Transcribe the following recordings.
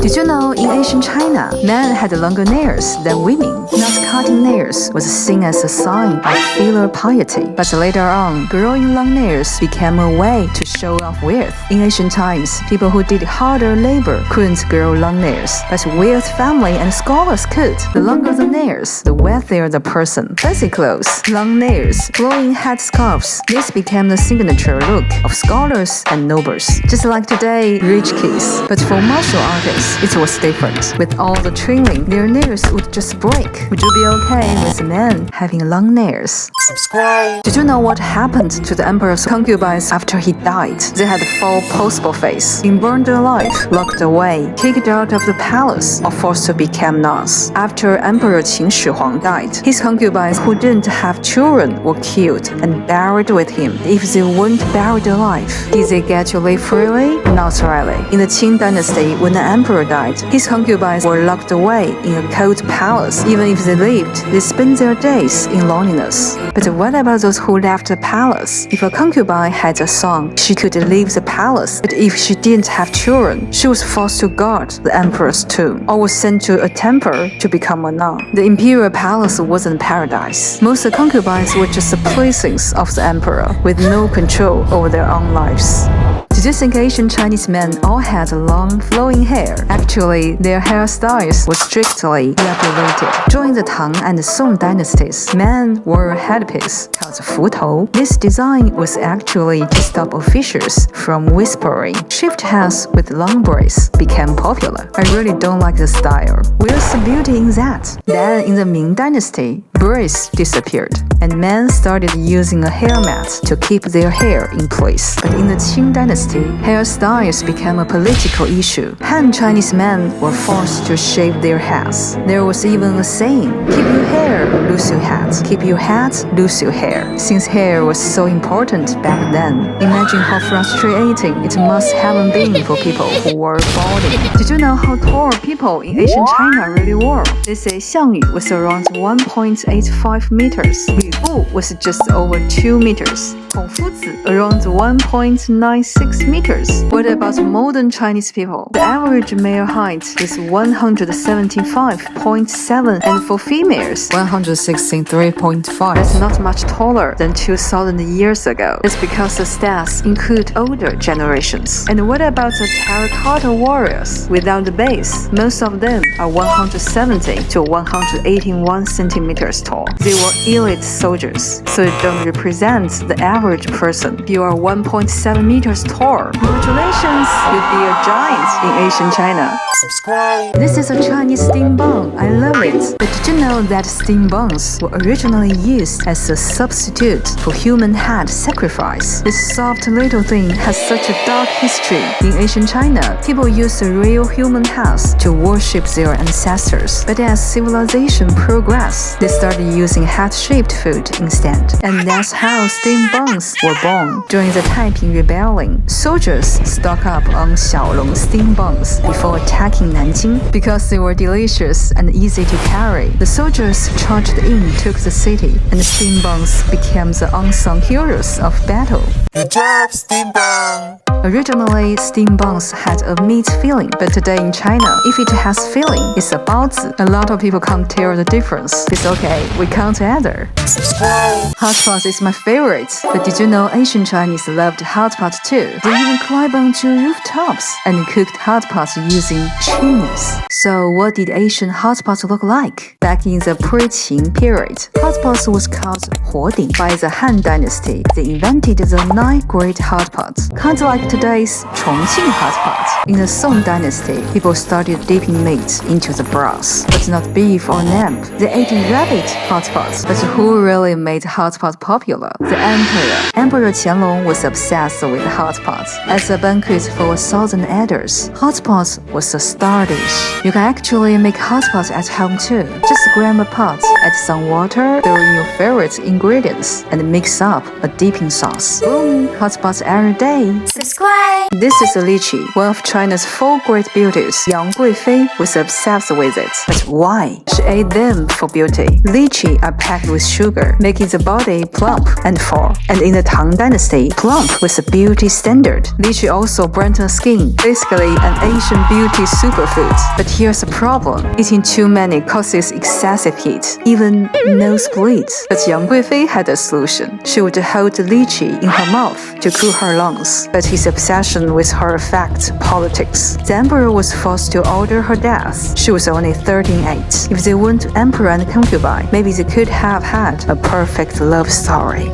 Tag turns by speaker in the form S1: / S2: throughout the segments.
S1: Did you know in ancient China, men had longer nails than women? Not cutting nails was seen as a sign of filial piety, but later on, growing long nails became a way to show off wealth. In ancient times, people who did harder labor couldn't grow long nails, but wealth family and scholars could. The longer the nails, the wealthier the person. Fancy clothes, long nails, flowing headscarves. This became the signature look of scholars and nobles. Just like today, rich kids. But for martial artists, it was different. With all the training, their nails would just break. Would you be okay with men having long nails?
S2: Subscribe.
S1: Did you know what happened to the emperor's concubines after he died? They had 4 possible fates: being burned alive, locked away, kicked out of the palace, or forced to become nuns. After Emperor Qin Shi Huang died, his concubines who didn't have children were killed and buried with him. If they weren't buried alive, did they get to live freely? Not really. In the Qing dynasty, when the emperor died, his concubines were locked away in a cold palace. Even if they lived, they spent their days in loneliness. But what about those who left the palace? If a concubine had a son, she could leave the palace, but if she didn't have children, she was forced to guard the emperor's tomb, or was sent to a temple to become a nun. The imperial palace wasn't paradise. Most concubines were just the playthings of the emperor, with no control over their own lives. Did you think ancient Chinese men all had long, flowing hair? Actually, their hairstyles were strictly regulated. During the Tang and Song dynasties, men wore a headpiece called futou. This design was actually to stop officials from whispering. Shaved heads with long braids became popular. I really don't like the style. Where's the beauty in that? Then, in the Ming dynasty, braids disappeared, and men started using a hair mat to keep their hair in place. But in the Qing dynasty, hairstyles became a political issue. Han Chinese men were forced to shave their heads. There was even a saying, keep your hair, lose your hat. Keep your hat, lose your hair. Since hair was so important back then, imagine how frustrating it must have been for people who were balding. Did you know how tall people in ancient China really were? They say Xiang Yu was around 1.85 meters. Yu Bu was just over 2 meters. Hong Fuzi around 1.96 meters. What about modern Chinese people? The average male height is 175.7, and for females, 163.5. That's not much taller than 2,000 years ago. It's because the stats include older generations. And what about the terracotta warriors? Without the base, most of them are 170 to 181 centimeters tall. They were elite soldiers, so you don't represent the average person. You are 1.7 meters tall. Congratulations, you'd be a giant in ancient China.
S2: Subscribe.
S1: This is a Chinese steam bun. I love it. But did you know that steam buns were originally used as a substitute for human head sacrifice? This soft little thing has such a dark history. In ancient China, people used real human heads to worship their ancestors. But as civilization progressed, they started using head-shaped food instead. And that's how steam buns were born. During the Taiping Rebellion, soldiers stocked up on Xiaolong steam buns before attacking Nanjing. Because they were delicious and easy to carry, the soldiers charged in, took the city, and the steam buns became the unsung heroes of battle.
S2: Good job, steam bun.
S1: Originally, steam buns had a meat filling, but today in China, if it has filling, it's a baozi. A lot of people can't tell the difference. It's okay, we count together.
S2: Subscribe.
S1: Hotpot is my favorite, but did you know ancient Chinese loved hotpot too? They even climbed onto rooftops and cooked hotpot using chimneys. So what did ancient hotpot look like? Back in the pre-Qing period, hotpot was called huoding. By the Han dynasty, they invented the 9 great hotpots, kind of like today's Chongqing hotpot. In the Song dynasty, people started dipping meat into the broth, but not beef or lamb. They ate rabbit hotpots. But who really made hotpot popular? The emperor. Emperor Qianlong was obsessed with hotpot. As a banquet for 1,000 elders, hotpot was a star dish. You can actually make hotpot at home too. Just grab a pot, add some water, throw in your favorite ingredients, and mix up a dipping sauce. Boom! Hotpot every day.
S2: Subscribe.
S1: This is a lychee, one of China's 4 great beauties. Guifei was obsessed with it. But why? She ate them for beauty. lychee are packed with sugar, making the body plump and full. And in the Tang Dynasty, plump was a beauty standard. Lychee also brightened skin, basically an Asian beauty superfood. But here's a problem. Eating too many causes excessive heat, even nosebleeds. But young Guifei had a solution. She would hold the lychee in her mouth to cool her lungs. But his obsession with her affected politics. The emperor was forced to order her death. She was only 13-8. If they weren't emperor and concubine, maybe they could have had a perfect love story.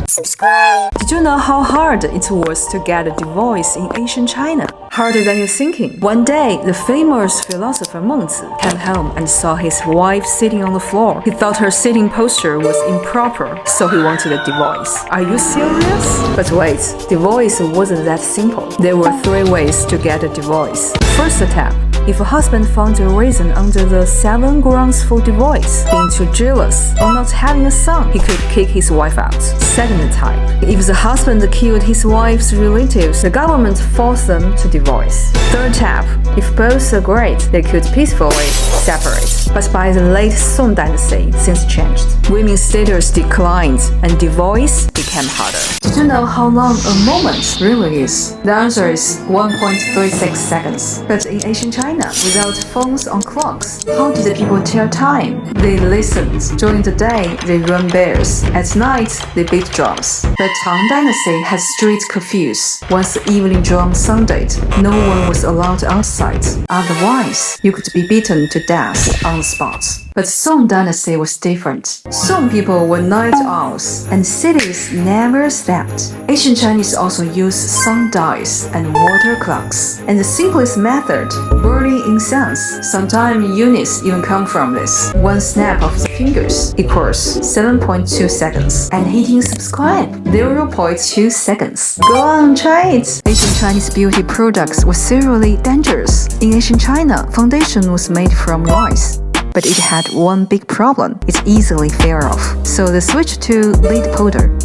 S2: Subscribe.
S1: Did you know how hard it was to get a divorce in ancient China? Harder than you're thinking. One day, the famous philosopher Mengzi came home and saw his wife sitting on the floor. He thought her sitting posture was improper, so he wanted a divorce. Are you serious? But wait, divorce wasn't that simple. There were 3 ways to get a divorce. First step. If a husband found a reason under the 7 grounds for divorce, being too jealous or not having a son, he could kick his wife out. Second type. If the husband killed his wife's relatives, the government forced them to divorce. Third type. If both agreed, they could peacefully separate. But by the late Song Dynasty, things changed. Women's status declined and divorce became harder. Did you know how long a moment really is? The answer is 1.36 seconds. But in ancient China, without phones or clocks, how did the people tell time? They listened. During the day, they run bears. At night, they beat drums. The Tang Dynasty had strict curfews. Once the evening drum sounded, no one was allowed outside. Otherwise, you could be beaten to death on the spot. But Song Dynasty was different. Song people were night owls, and cities never slept. Ancient Chinese also used sundials and water clocks. And the simplest method, burning incense. Sometimes units even come from this. One snap of the fingers equals 7.2 seconds. And hitting subscribe, 0.2 seconds. Go on, try it! Ancient Chinese beauty products were seriously dangerous. In ancient China, foundation was made from rice. But it had one big problem. It easily fell off. So they switched to lead powder.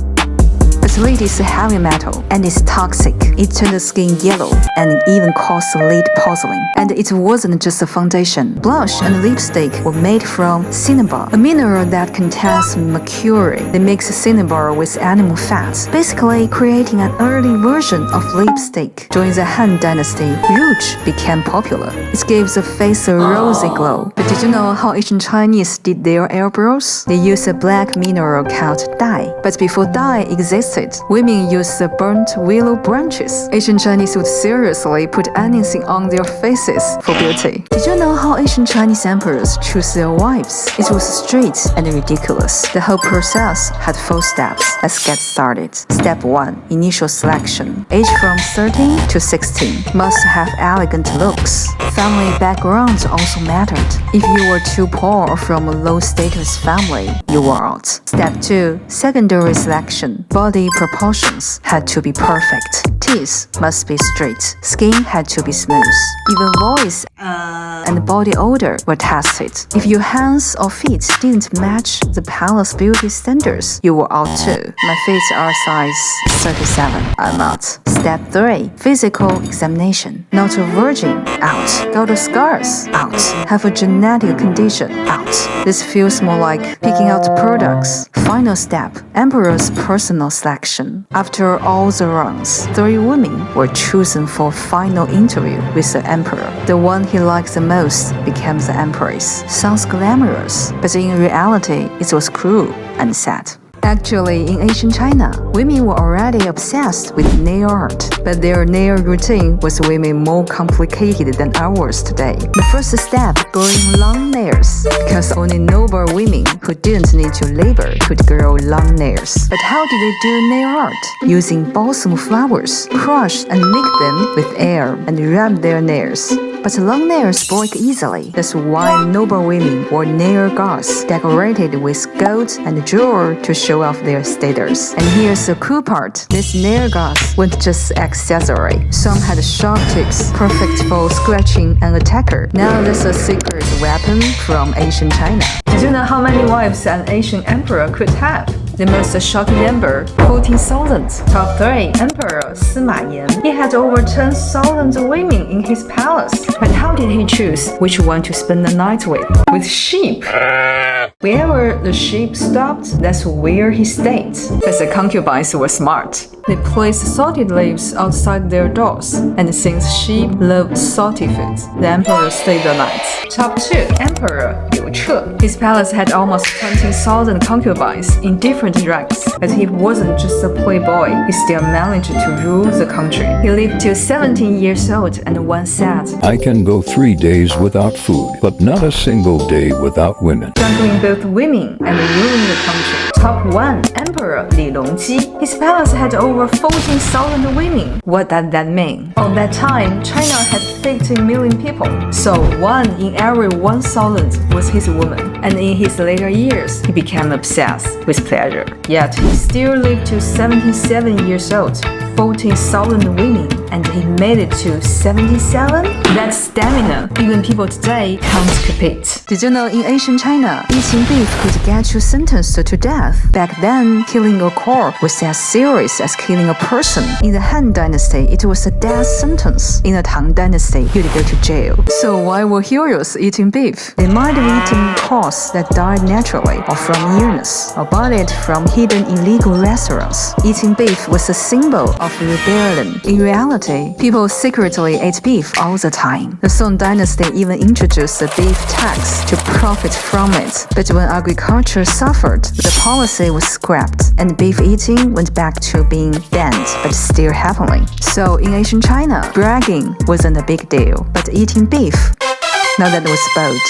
S1: But lead is a heavy metal and it's toxic. It turned the skin yellow and even caused lead poisoning. And it wasn't just a foundation. Blush and lipstick were made from cinnabar, a mineral that contains mercury. They mix cinnabar with animal fats, basically creating an early version of lipstick. During the Han Dynasty, rouge became popular. It gave the face a rosy glow. But did you know how ancient Chinese did their eyebrows? They used a black mineral called dye. But before dye existed, women used the burnt willow branches. Ancient Chinese would seriously put anything on their faces for beauty. Did you know how ancient Chinese emperors chose their wives? It was straight and ridiculous. The whole process had 4 steps. Let's get started. Step 1. Initial selection. Age from 13 to 16. Must have elegant looks. Family background also mattered. If you were too poor or from a low-status family, you were out. Step 2. Secondary selection. Body proportions had to be perfect. Teeth must be straight. Skin had to be smooth. Even voice and body odor were tested. If your hands or feet didn't match the palace beauty standards, you were out too. My feet are size 37. I'm out. Step 3. Physical examination. Not a virgin? Out. Got a scars? Out. Have a genetic condition? Out. This feels more like picking out products. Final step. Emperor's personal selection. After all the rounds, 3 women were chosen for final interview with the emperor. The one he liked the most became the empress. Sounds glamorous, but in reality, it was cruel and sad. Actually, in ancient China, women were already obsessed with nail art, but their nail routine was way more complicated than ours today. The first step, growing long nails, because only noble women who didn't need to labor could grow long nails. But how did they do nail art? Using balsam flowers, crush and mix them with air and rub their nails. But long nails break easily. That's why noble women wore nail guards decorated with gold and jewelry to show off their status. And here's the cool part. These nail guards weren't just accessory. Some had sharp tips, perfect for scratching an attacker. Now that's a secret weapon from ancient China. Did you know how many wives an ancient emperor could have? The most shocking number, 14,000. Top 3, Emperor Sima Yan. He had over 10,000 women in his palace. But how did he choose which one to spend the night with? With sheep. Wherever the sheep stopped, that's where he stayed. But the concubines were smart. They placed salted leaves outside their doors, and since sheep love salty food, the emperor stayed the night. Top 2, Emperor Liu Che. His palace had almost 20,000 concubines in different ranks, but he wasn't just a playboy, he still managed to rule the country. He lived till 17 years old and once said,
S3: I can go 3 days without food, but not a single day without women.
S1: juggling both women and ruling the country. Top 1, Emperor Li Longji. His palace had over 14,000 women. What does that mean? At that time, China had 15 million people, so 1 in every 1,000 was his woman. And in his later years, he became obsessed with pleasure. Yet, he still lived to 77 years old. 14,000 women, and he made it to 77? That's stamina. Even people today can't compete. Did you know in ancient China, eating beef could get you sentenced to death? Back then, killing a cow was as serious as killing a person. In the Han Dynasty, it was a death sentence. In the Tang Dynasty, you'd go to jail. So why were heroes eating beef? They might have eaten cows that died naturally or from illness, or bought it from hidden illegal restaurants. Eating beef was a symbol of rebellion. In reality, people secretly ate beef all the time. The Song Dynasty even introduced the beef tax to profit from it. But when agriculture suffered, the policy was scrapped, and beef eating went back to being banned, but still happening. So in ancient China, bragging wasn't a big deal, but eating beef, now that was bold.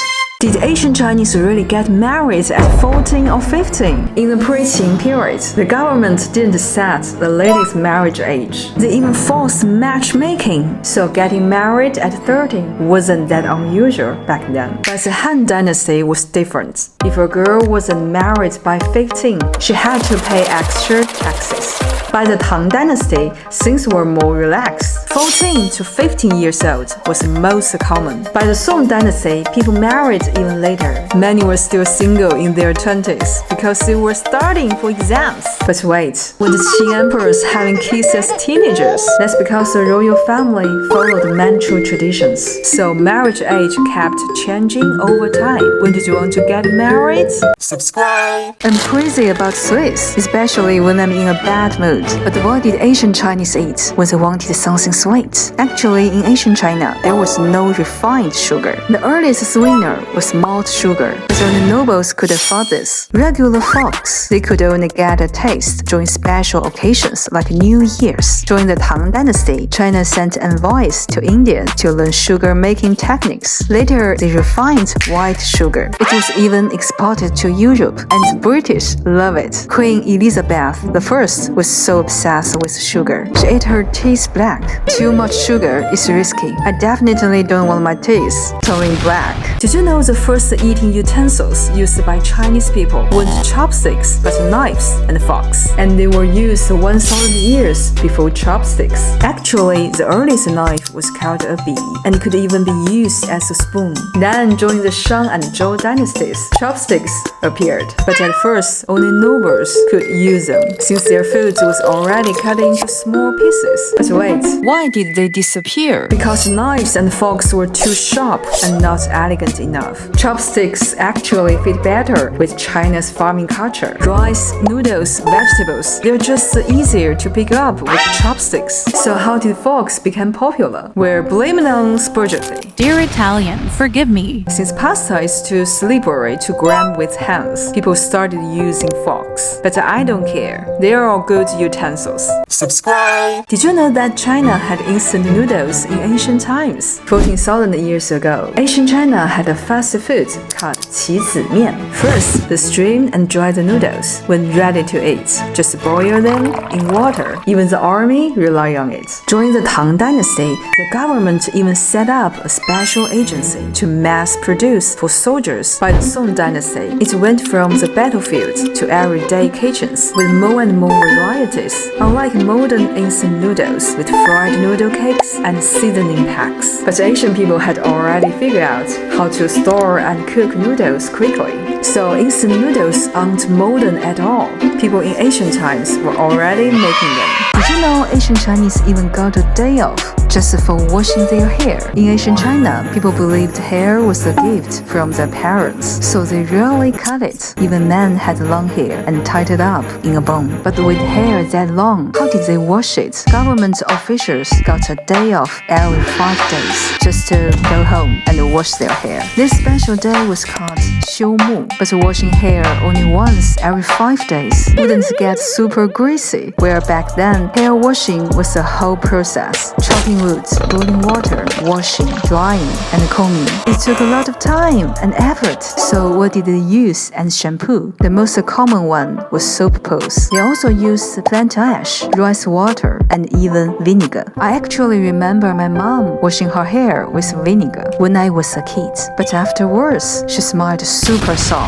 S1: Did ancient Chinese really get married at 14 or 15? In the pre-Qing period, the government didn't set the ladies' marriage age. They even forced matchmaking, so getting married at 30 wasn't that unusual back then. But the Han Dynasty was different. If a girl wasn't married by 15, she had to pay extra taxes. By the Tang Dynasty, things were more relaxed. 14 to 15 years old was most common. By the Song Dynasty, people married even later. Many were still single in their 20s because they were studying for exams. But wait, were the Qing emperors having kids as teenagers? That's because the royal family followed manchu traditions. So marriage age kept changing over time. When did you want to get married?
S2: Subscribe.
S1: I'm crazy about sweets, especially when I'm in a bad mood. But what did ancient Chinese eat when they wanted something sweet? Actually, in ancient China, there was no refined sugar. The earliest sweetener was malt sugar, but only nobles could afford this. Regular folks, they could only get a taste during special occasions like New Year's. During the Tang Dynasty, China sent envoys to India to learn sugar-making techniques. Later, they refined white sugar. It was even exported to Europe, and the British love it. Queen Elizabeth I was so obsessed with sugar. She ate her teeth black. Too much sugar is risky. I definitely don't want my teeth turning black. Did you know the first eating utensils used by Chinese people weren't chopsticks, but knives and forks? And they were used 1,000 years before chopsticks. Actually, the earliest knife was called a bi, and could even be used as a spoon. Then, during the Shang and Zhou dynasties, chopsticks appeared. But at first, only nobles could use them, since their food was already cut into small pieces. But wait, why did they disappear? Because knives and forks were too sharp and not elegant enough. Chopsticks actually fit better with China's farming culture. Rice, noodles, vegetables, they're just easier to pick up with chopsticks. So how did forks become popular? We're blaming on spaghetti.
S4: Dear Italian, forgive me.
S1: Since pasta is too slippery to grab with hands, people started using forks. But I don't care. They are all good utensils.
S2: Subscribe.
S1: Did you know that China had instant noodles in ancient times? 14,000 years ago, ancient China had a fast food called qi-zi-mian. First, they steam and dry the noodles. When ready to eat, just boil them in water. Even the army rely on it. During the Tang Dynasty, the government even set up a special agency to mass produce for soldiers. By the Song Dynasty, it went from the battlefield to everyday kitchens with more and more varieties. Unlike modern instant noodles with fried noodle cakes and seasoning packs. But Asian people had already figured out how to store and cook noodles quickly. So instant noodles aren't modern at all. People in ancient times were already making them. Did you know ancient Chinese even got a day off just for washing their hair? In ancient China, people believed hair was a gift from their parents, so they rarely cut it. Even men had long hair and tied it up in a bun. But with hair that long, how did they wash it? Government officials got a day off every 5 days just to go home and wash their hair. This special day was called 休沐, but washing hair only once every 5 days wouldn't get super greasy, where back then, hair washing was a whole process. Chopping wood, boiling water, washing, drying, and combing. It took a lot of time and effort. So what did they use as shampoo? The most common one was soap pulse. They also used plant ash, rice water, and even vinegar. I actually remember my mom washing her hair with vinegar when I was a kid. But afterwards, she smiled super sour.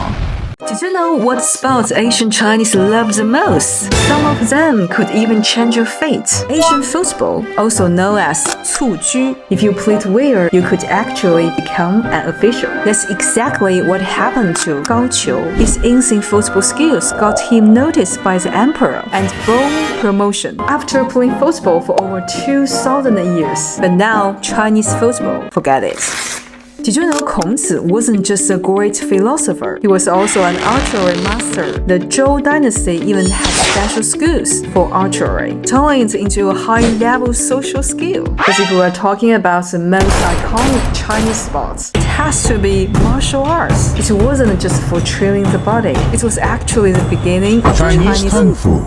S1: Did you know what sports Asian Chinese love the most? Some of them could even change your fate. Asian football, also known as 蹴鞠. If you played well, you could actually become an official. That's exactly what happened to Gao Qiu. His insane football skills got him noticed by the emperor and bold promotion. After playing football for over 2,000 years. But now, Chinese football, forget it. Did you know Kongzi wasn't just a great philosopher, he was also an archery master. The Zhou dynasty even had special schools for archery, turning it into a high-level social skill. But if we are talking about the most iconic Chinese sports, it has to be martial arts. It wasn't just for training the body, it was actually the beginning of Chinese Kung Fu.